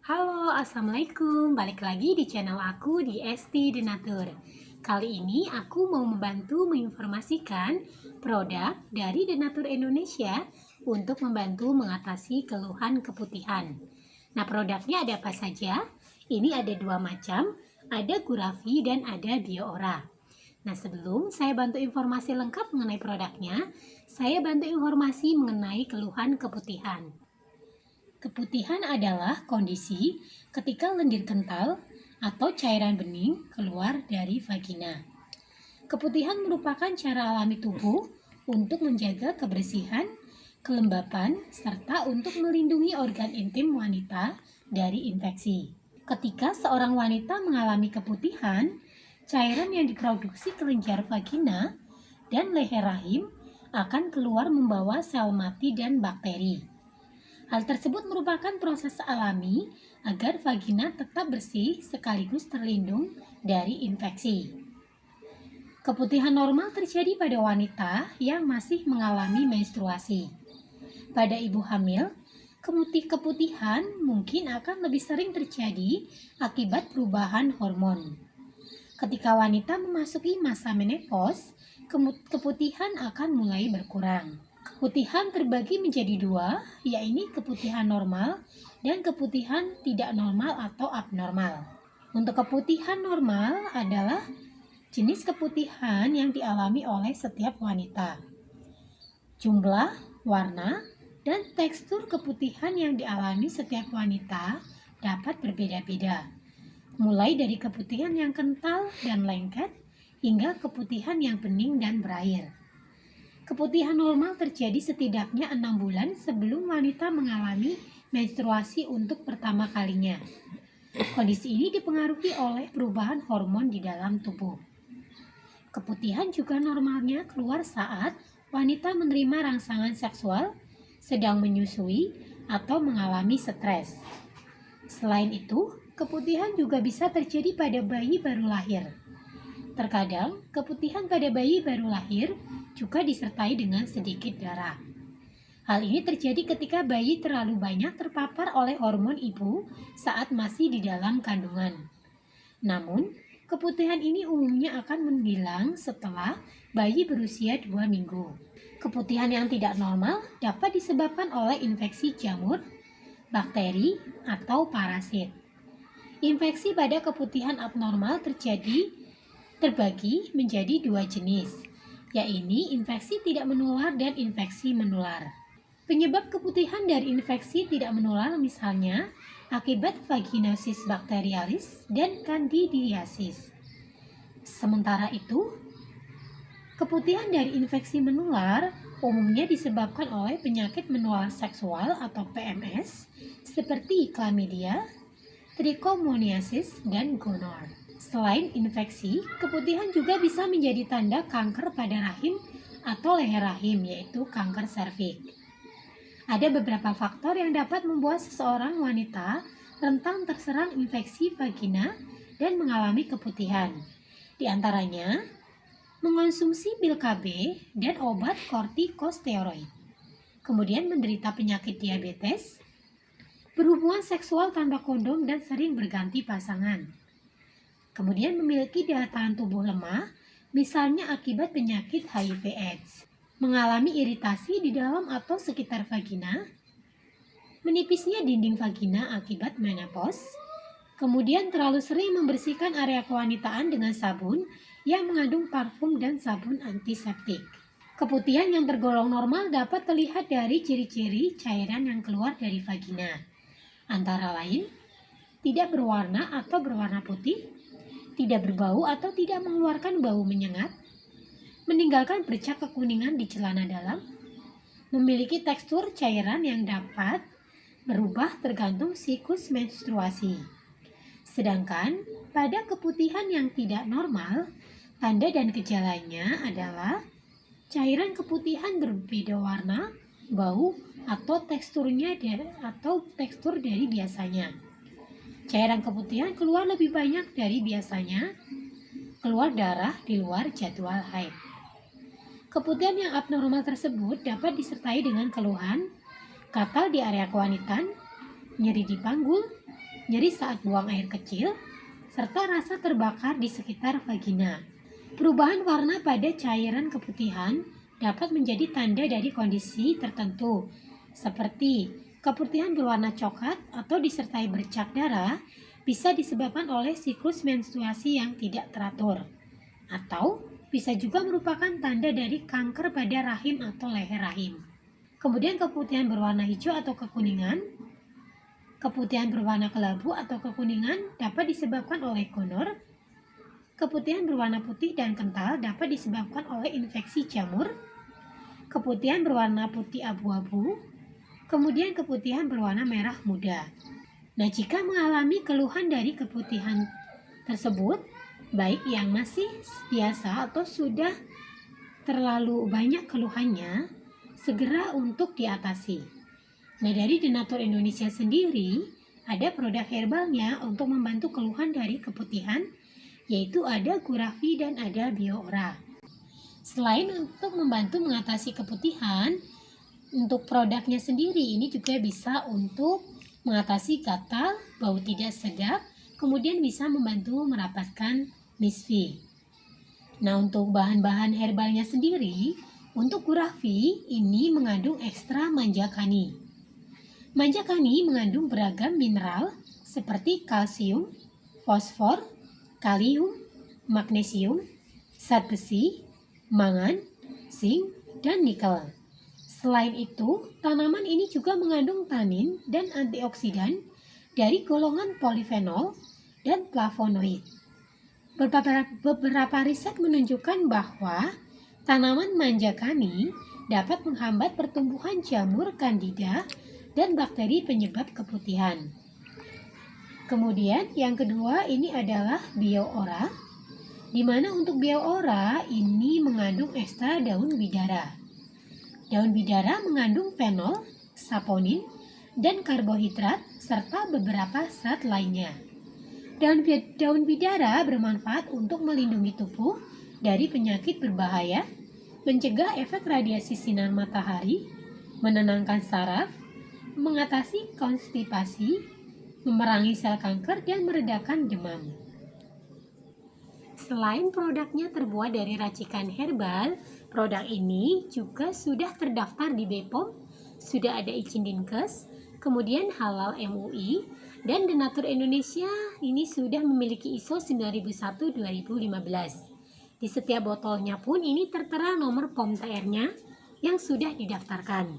Halo, Assalamualaikum. Balik lagi di channel aku di ST Denatur. Kali ini aku mau membantu menginformasikan produk dari Denatur Indonesia untuk membantu mengatasi keluhan keputihan. Nah, produknya ada apa saja? Ini ada dua macam, ada Gurafi dan ada Bioora. Nah, sebelum saya bantu informasi lengkap mengenai produknya, saya bantu informasi mengenai keluhan keputihan. Keputihan adalah kondisi ketika lendir kental atau cairan bening keluar dari vagina. Keputihan merupakan cara alami tubuh untuk menjaga kebersihan, kelembapan, serta untuk melindungi organ intim wanita dari infeksi. Ketika seorang wanita mengalami keputihan, cairan yang diproduksi kelenjar vagina dan leher rahim akan keluar membawa sel mati dan bakteri. Hal tersebut merupakan proses alami agar vagina tetap bersih sekaligus terlindung dari infeksi. Keputihan normal terjadi pada wanita yang masih mengalami menstruasi. Pada ibu hamil, keputihan mungkin akan lebih sering terjadi akibat perubahan hormon. Ketika wanita memasuki masa menopause, keputihan akan mulai berkurang. Keputihan terbagi menjadi dua, yaitu keputihan normal dan keputihan tidak normal atau abnormal. Untuk keputihan normal adalah jenis keputihan yang dialami oleh setiap wanita. Jumlah, warna, dan tekstur keputihan yang dialami setiap wanita dapat berbeda-beda. Mulai dari keputihan yang kental dan lengket hingga keputihan yang bening dan berair. Keputihan normal terjadi setidaknya 6 bulan sebelum wanita mengalami menstruasi untuk pertama kalinya. Kondisi ini dipengaruhi oleh perubahan hormon di dalam tubuh. Keputihan juga normalnya keluar saat wanita menerima rangsangan seksual, sedang menyusui, atau mengalami stres. Selain itu, keputihan juga bisa terjadi pada bayi baru lahir. Terkadang, keputihan pada bayi baru lahir juga disertai dengan sedikit darah. Hal ini terjadi ketika bayi terlalu banyak terpapar oleh hormon ibu saat masih di dalam kandungan. Namun, keputihan ini umumnya akan menghilang setelah bayi berusia 2 minggu. Keputihan yang tidak normal dapat disebabkan oleh infeksi jamur, bakteri, atau parasit. Infeksi pada keputihan abnormal terbagi menjadi dua jenis, yaitu infeksi tidak menular dan infeksi menular. Penyebab keputihan dari infeksi tidak menular misalnya akibat vaginosis bakterialis dan candidiasis. Sementara itu, keputihan dari infeksi menular umumnya disebabkan oleh penyakit menular seksual atau PMS seperti chlamydia, trichomoniasis, dan gonor. Selain infeksi, keputihan juga bisa menjadi tanda kanker pada rahim atau leher rahim, yaitu kanker serviks. Ada beberapa faktor yang dapat membuat seseorang wanita rentan terserang infeksi vagina dan mengalami keputihan. Di antaranya, mengonsumsi pil KB dan obat kortikosteroid, kemudian menderita penyakit diabetes, berhubungan seksual tanpa kondom dan sering berganti pasangan. Kemudian memiliki daya tahan tubuh lemah, misalnya akibat penyakit HIV/AIDS, mengalami iritasi di dalam atau sekitar vagina, menipisnya dinding vagina akibat menopause, kemudian terlalu sering membersihkan area kewanitaan dengan sabun yang mengandung parfum dan sabun antiseptik. Keputihan yang tergolong normal dapat terlihat dari ciri-ciri cairan yang keluar dari vagina, antara lain tidak berwarna atau berwarna putih, tidak berbau atau tidak mengeluarkan bau menyengat, meninggalkan bercak kekuningan di celana dalam, memiliki tekstur cairan yang dapat berubah tergantung siklus menstruasi. Sedangkan pada keputihan yang tidak normal, tanda dan gejalanya adalah cairan keputihan berbeda warna, bau, atau tekstur dari biasanya. Cairan keputihan keluar lebih banyak dari biasanya, keluar darah di luar jadwal haid. Keputihan yang abnormal tersebut dapat disertai dengan keluhan, gatal di area kewanitan, nyeri di panggul, nyeri saat buang air kecil, serta rasa terbakar di sekitar vagina. Perubahan warna pada cairan keputihan dapat menjadi tanda dari kondisi tertentu, seperti keputihan berwarna coklat atau disertai bercak darah bisa disebabkan oleh siklus menstruasi yang tidak teratur, atau bisa juga merupakan tanda dari kanker pada rahim atau leher rahim. Kemudian keputihan berwarna hijau atau kekuningan. Keputihan berwarna kelabu atau kekuningan dapat disebabkan oleh gonor. Keputihan berwarna putih dan kental dapat disebabkan oleh infeksi jamur. Keputihan berwarna putih abu-abu. Kemudian keputihan berwarna merah muda. Nah, jika mengalami keluhan dari keputihan tersebut, baik yang masih biasa atau sudah terlalu banyak keluhannya, segera untuk diatasi. Nah, dari Denatur Indonesia sendiri, ada produk herbalnya untuk membantu keluhan dari keputihan, yaitu ada Gurafi dan ada Bioora. Selain untuk membantu mengatasi keputihan, untuk produknya sendiri ini juga bisa untuk mengatasi gatal, bau tidak sedap, kemudian bisa membantu merapatkan misfi. Nah, untuk bahan-bahan herbalnya sendiri, untuk Gurafi ini mengandung ekstra manjakani. Manjakani mengandung beragam mineral seperti kalsium, fosfor, kalium, magnesium, zat besi, mangan, zinc, dan nikel. Selain itu, tanaman ini juga mengandung tanin dan antioksidan dari golongan polifenol dan flavonoid. Beberapa riset menunjukkan bahwa tanaman manjakani dapat menghambat pertumbuhan jamur Candida dan bakteri penyebab keputihan. Kemudian yang kedua ini adalah Bioora, di mana untuk Bioora ini mengandung ekstra daun bidara. Daun bidara mengandung fenol, saponin, dan karbohidrat serta beberapa zat lainnya. Daun bidara bermanfaat untuk melindungi tubuh dari penyakit berbahaya, mencegah efek radiasi sinar matahari, menenangkan saraf, mengatasi konstipasi, memerangi sel kanker, dan meredakan demam. Selain produknya terbuat dari racikan herbal, produk ini juga sudah terdaftar di BPOM, sudah ada izin Dinkes, kemudian halal MUI, dan Denatur Indonesia ini sudah memiliki ISO 9001-2015. Di setiap botolnya pun ini tertera nomor POM TR-nya yang sudah didaftarkan.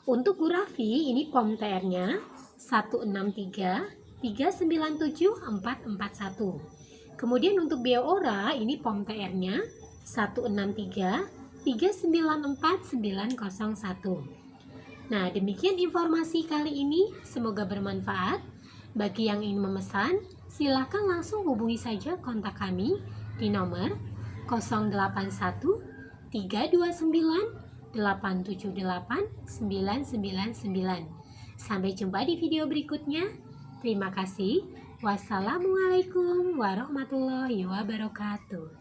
Untuk Gurafi ini POM TR-nya 163397441. Kemudian untuk Bioora ini POM TR-nya 163394901. Nah, demikian informasi kali ini, semoga bermanfaat. Bagi yang ingin memesan, silakan langsung hubungi saja kontak kami di nomor 081 329 878 999. Sampai jumpa di video berikutnya. Terima kasih. Wassalamualaikum warahmatullahi wabarakatuh.